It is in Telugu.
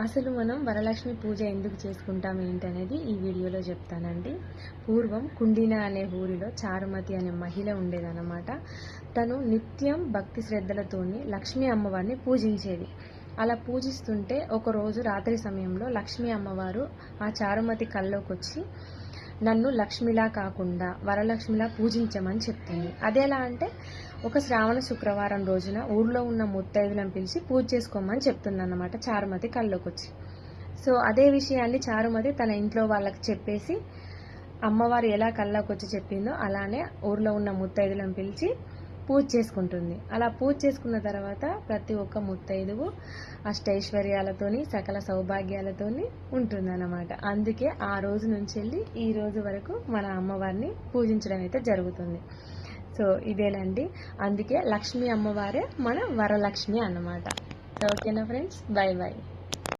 అసలు మనం వరలక్ష్మి పూజ ఎందుకు చేసుకుంటాం ఏంటనేది ఈ వీడియోలో చెప్తానండి. పూర్వం కుండిన అనే ఊరిలో చారుమతి అనే మహిళ ఉండేదన్నమాట. తను నిత్యం భక్తి శ్రద్ధలతోని లక్ష్మీ అమ్మవారిని పూజించేది. అలా పూజిస్తుంటే ఒకరోజు రాత్రి సమయంలో లక్ష్మీ అమ్మవారు ఆ చారుమతి కల్లోకి వచ్చి నన్ను లక్ష్మిలా కాకుండా వరలక్ష్మిలా పూజించమని చెప్తుంది. అదేలా అంటే ఒక శ్రావణ శుక్రవారం రోజున ఊర్లో ఉన్న ముత్తైదులను పిలిచి పూజ చేసుకోమని చెప్తుందన్నమాట చారుమతి కల్లోకి వచ్చి. సో అదే విషయాన్ని చారుమతి తన ఇంట్లో వాళ్ళకి చెప్పేసి అమ్మవారు ఎలా కల్లోకి వచ్చి చెప్పిందో అలానే ఊర్లో ఉన్న ముత్తైదులను పిలిచి పూజ చేసుకుంటుంది. అలా పూజ చేసుకున్న తర్వాత ప్రతి ఒక్క ముత్తైదువు అష్టైశ్వర్యాలతోని సకల సౌభాగ్యాలతోని ఉంటుందన్నమాట. అందుకే ఆ రోజు నుంచి వెళ్ళి ఈ రోజు వరకు మన అమ్మవారిని పూజించడం అయితే జరుగుతుంది. సో ఇదేనండి, అందుకే లక్ష్మీ అమ్మవారే మన వరలక్ష్మి అన్నమాట. ఓకేనా ఫ్రెండ్స్, బై బై.